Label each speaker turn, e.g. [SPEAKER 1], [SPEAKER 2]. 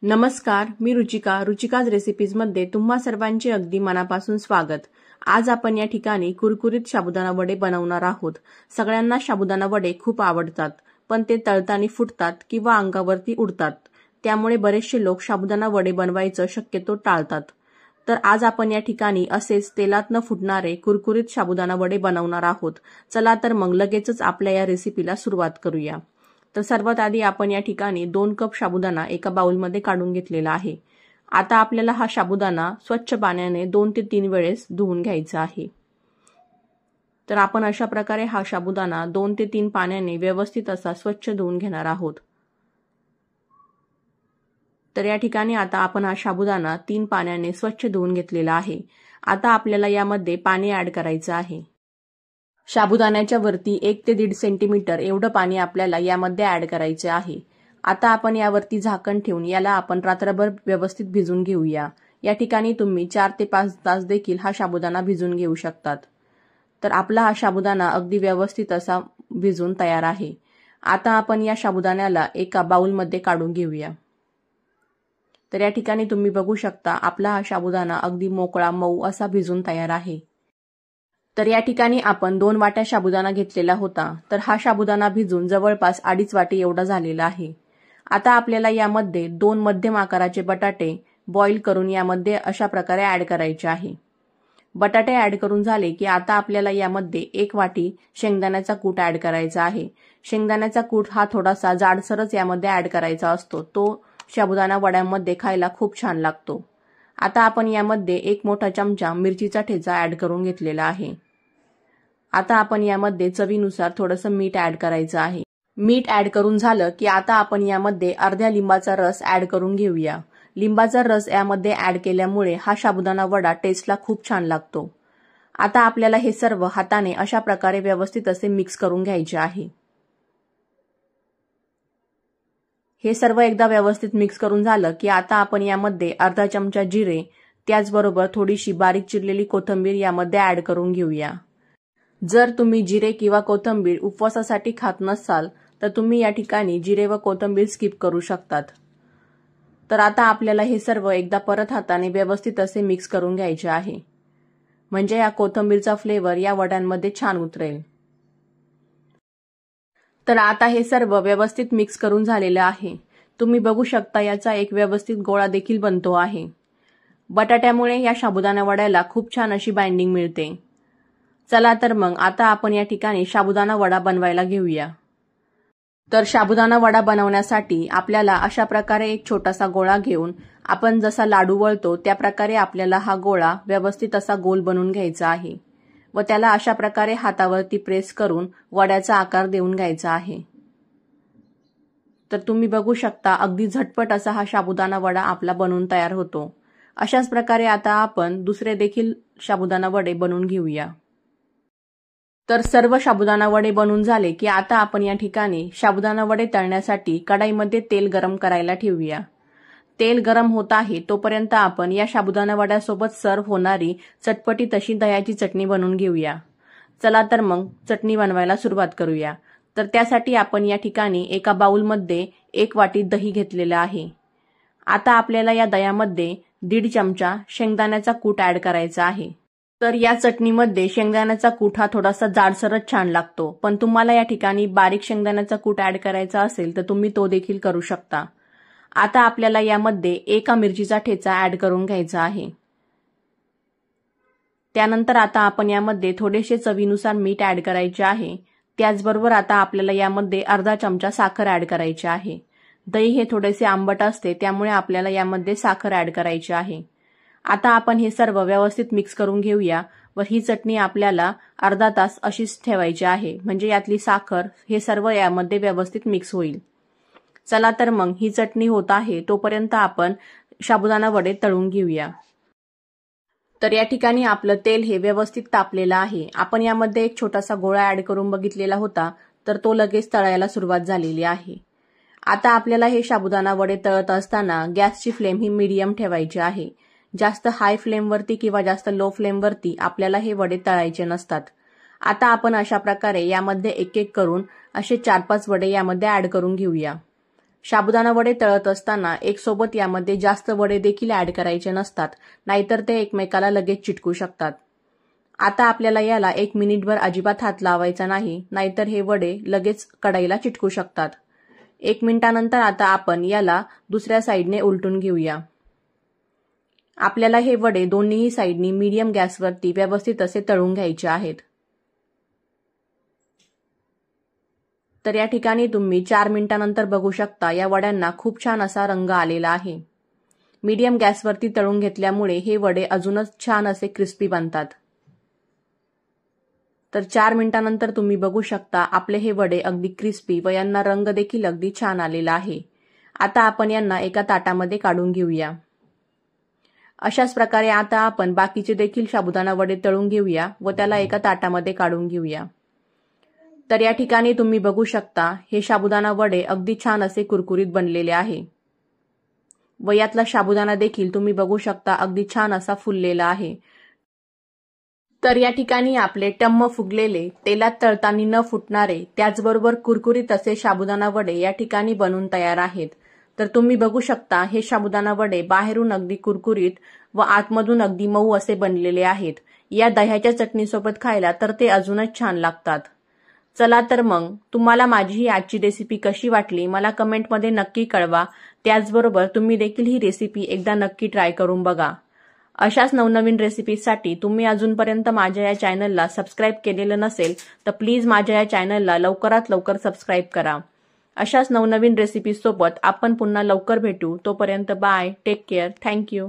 [SPEAKER 1] नमस्कार, मी रुचिकाज रेसिपीजमध्ये तुम्हा सर्वांचे अगदी मनापासून स्वागत। आज आपण या ठिकाणी कुरकुरीत साबुदाणा वडे बनवणार आहोत। सगळ्यांना साबुदाणा वडे खूप आवडतात, पण ते तळताना फुटतात किंवा अंगावरती उडतात। त्यामुळे बरेचसे लोक साबुदाणा वडे बनवायचं शक्यतो टाळतात। तर आज आपण या ठिकाणी असेच तेलात न फुटणारे कुरकुरीत साबुदाणा वडे बनवणार आहोत। चला तर मग लगेचच आपल्या या रेसिपीला सुरुवात करूया। तर सर्वात आधी आपण या ठिकाणी 2 कप साबुदाणा एका बाउलमध्ये काढून घेतलेला आहे। आता आपल्याला हा साबुदाणा स्वच्छ पाण्याने 2 ते 3 वेळेस धुवून घ्यायचा आहे। तर आपण अशा प्रकारे हा साबुदाणा 2 ते 3 पाण्याने व्यवस्थित असा स्वच्छ धुवून घेणार आहोत। तर या ठिकाणी आता आपण हा साबुदाणा 3 पाण्याने स्वच्छ धुवून घेतलेला आहे। आता आपल्याला यामध्ये पाणी ऍड करायचं आहे। साबुदाण्याच्या वरती 1 ते 1.5 सेंटीमीटर एवढं पाणी आपल्याला यामध्ये ऍड करायचे आहे। आता आपण यावरती झाकण ठेवून याला आपण रात्रभर व्यवस्थित भिजून घेऊया। या ठिकाणी तुम्ही 4 ते 5 तास देखील हा साबुदाणा भिजून घेऊ शकतात। तर आपला हा साबुदाणा अगदी व्यवस्थित असा भिजून तयार आहे। आता आपण या साबुदाण्याला एका बाउलमध्ये काढून घेऊया। तर या ठिकाणी तुम्ही बघू शकता आपला हा साबुदाणा अगदी मोकळा मऊ असा भिजून तयार आहे। तर या ठिकाणी आपण 2 वाट्या साबुदाणा घेतलेला होता, तर हा साबुदाणा भिजून जवळपास 2.5 वाटी एवढा झालेला आहे। आता आपल्याला यामध्ये 2 मध्यम आकाराचे बटाटे बॉईल करून यामध्ये अशा प्रकारे ऍड करायचे आहे। बटाटे ऍड करून झाले की आता आपल्याला यामध्ये 1 वाटी शेंगदाण्याचा कूट ऍड करायचा आहे। शेंगदाण्याचा कूट हा थोडासा जाडसरच यामध्ये ऍड करायचा असतो, तो साबुदाणा वड्यांमध्ये खायला खूप छान लागतो। आता आपण यामध्ये 1 मोठा चमचा मिरचीचा ठेचा ऍड करून घेतलेला आहे। आता आपण यामध्ये चवीनुसार थोडंसं मीठ ऍड करायचं आहे। मीठ ऍड करून झालं की आता आपण यामध्ये अर्ध्या लिंबाचा रस ऍड करून घेऊया। लिंबाचा रस यामध्ये ऍड केल्यामुळे हा साबुदाणा वडा टेस्टला खूप छान लागतो। आता आपल्याला हे सर्व हाताने अशा प्रकारे व्यवस्थित असे मिक्स करून घ्यायचे आहे। हे सर्व एकदा व्यवस्थित मिक्स करून झालं की आता आपण यामध्ये अर्धा चमचा जिरे, त्याचबरोबर थोडीशी बारीक चिरलेली कोथिंबीर यामध्ये ऍड करून घेऊया। जर तुम्ही जिरे किंवा कोथिंबीर उपवासासाठी खात नसाल तर तुम्ही या ठिकाणी जिरे व कोथिंबीर स्किप करू शकतात। तर आता आपल्याला हे सर्व एकदा परत हाताने व्यवस्थित असे मिक्स करून घ्यायचे आहे, म्हणजे या कोथिंबीरचा फ्लेवर या वड्यांमध्ये छान उतरेल। तर आता हे सर्व व्यवस्थित मिक्स करून झालेलं आहे। तुम्ही बघू शकता याचा एक व्यवस्थित गोळा देखील बनतो आहे। बटाट्यामुळे या साबुदाणा वड्याला खूप छान अशी बाइंडिंग मिळते। चला तर मग आता आपण या ठिकाणी साबुदाणा वडा बनवायला घेऊया। तर साबुदाणा वडा बनवण्यासाठी आपल्याला अशा प्रकारे एक छोटासा गोळा घेऊन आपण जसा लाडू वळतो त्या प्रकारे आपल्याला हा गोळा व्यवस्थित असा गोल बनवून घ्यायचा आहे व त्याला अशा प्रकारे हातावरती प्रेस करून वड्याचा आकार देऊन घ्यायचा आहे। तर तुम्ही बघू शकता अगदी झटपट असा हा साबुदाणा वडा आपला बनवून तयार होतो। अशाच प्रकारे आता आपण दुसरे देखील साबुदाणा वडे बनवून घेऊया। तर सर्व साबुदाणा वडे बनवून झाले की आता आपण या ठिकाणी साबुदाणा वडे तळण्यासाठी कढईमध्ये तेल गरम करायला ठेवूया। तेल गरम होत आहे तोपर्यंत आपण या साबुदाणा वड्यासोबत सर्व होणारी चटपटीत अशी दह्याची चटणी बनवून घेऊया। चला तर मग चटणी बनवायला सुरुवात करूया। तर त्यासाठी आपण या ठिकाणी एका बाउलमध्ये 1 वाटी दही घेतलेलं आहे। आता आपल्याला या दह्यामध्ये 1.5 चमचा शेंगदाण्याचा कूट ऍड करायचा आहे। तर या चटणीमध्ये शेंगदाण्याचा कूट हा थोडासा जाडसरच छान लागतो, पण तुम्हाला या ठिकाणी बारीक शेंगदाण्याचा कूट ऍड करायचा असेल तर तुम्ही तो देखील करू शकता। आता आपल्याला यामध्ये 1 मिरचीचा ठेचा ऍड करून घ्यायचा आहे। त्यानंतर आता आपण यामध्ये थोडेसे चवीनुसार मीठ ऍड करायचे आहे। त्याचबरोबर आता आपल्याला यामध्ये अर्धा चमचा साखर ऍड करायची आहे। दही हे थोडेसे आंबट असते त्यामुळे आपल्याला यामध्ये साखर ऍड करायची आहे। आता आपण हे सर्व व्यवस्थित मिक्स करून घेऊया व ही चटणी आपल्याला अर्धा तास अशीच ठेवायची आहे, म्हणजे यातली साखर हे सर्व यामध्ये व्यवस्थित मिक्स होईल। चला तर मग ही चटणी होत आहे तोपर्यंत आपण साबुदाणा वडे तळून घेऊया। तर या ठिकाणी आपलं तेल हे व्यवस्थित तापलेलं आहे। आपण यामध्ये एक छोटासा गोळा ऍड करून बघितलेला होता, तर तो लगेच तळायला सुरुवात झालेली आहे। आता आपल्याला हे साबुदाणा वडे तळत असताना गॅसची फ्लेम ही मीडियम ठेवायची आहे। जास्त हाय फ्लेमवरती किंवा जास्त लो फ्लेमवरती आपल्याला हे वडे तळायचे नसतात। आता आपण अशा प्रकारे यामध्ये एक एक करून असे 4-5 वडे यामध्ये ऍड करून घेऊया। साबुदाणा वडे तळत असताना एक सोबत यामध्ये जास्त वडे देखील ऍड करायचे नसतात, नाहीतर ते एकमेकाला लगेच चिटकू शकतात। आता आपल्याला याला 1 मिनिटभर अजिबात हात लावायचा नाही, नाहीतर हे वडे लगेच कढईला चिटकू शकतात। 1 मिनिटानंतर आता आपण याला दुसऱ्या साईडने उलटून घेऊया। आपल्याला हे वडे दोन्ही साईडनी मीडियम गॅसवरती व्यवस्थित असे तळून घ्यायचे आहेत। तर या ठिकाणी तुम्ही 4 मिनिटानंतर बघू शकता या वड्यांना खूप छान असा रंग आलेला आहे। मीडियम गॅसवरती तळून घेतल्यामुळे हे वडे अजूनच छान असे क्रिस्पी बनतात। तर 4 मिनिटानंतर तुम्ही बघू शकता आपले हे वडे अगदी क्रिस्पी व यांना रंग देखील अगदी छान आलेला आहे। आता आपण यांना एका ताटामध्ये काढून घेऊया। अशाच प्रकारे आता आपण बाकीचे देखील साबुदाणा वडे तळून घेऊया व त्याला एका ताटामध्ये काढून घेऊया। तर या ठिकाणी तुम्ही बघू शकता हे साबुदाणा वडे अगदी छान असे कुरकुरीत बनलेले आहे व यातला साबुदाणा देखील तुम्ही बघू शकता अगदी छान असा फुललेला आहे। तर या ठिकाणी आपले टम्म फुगलेले, तेलात तळताना न फुटणारे, त्याचबरोबर कुरकुरीत असे साबुदाणा वडे या ठिकाणी बनून तयार आहेत। तर तुम्ही बघू शकता हे साबुदाणा वडे बाहेरून अगदी कुरकुरीत व आतमधून अगदी मऊ असे बनलेले आहेत। या दह्याच्या चटणीसोबत खायला तर ते अजूनच छान लागतात। चला तर मग तुम्हाला माझी ही आजची रेसिपी कशी वाटली मला कमेंटमध्ये नक्की कळवा। त्याचबरोबर तुम्ही देखील ही रेसिपी एकदा नक्की ट्राय करून बघा। अशाच नवनवीन रेसिपीजसाठी तुम्ही अजूनपर्यंत माझ्या या चॅनलला सबस्क्राईब केलेलं नसेल तर प्लीज माझ्या या चॅनलला लवकरात लवकर सबस्क्राईब करा। अशाच नवनवीन रेसिपीज सोबत आपण पुन्हा लवकर भेटू। तोपर्यंत बाय, टेक केअर, थँक्यू।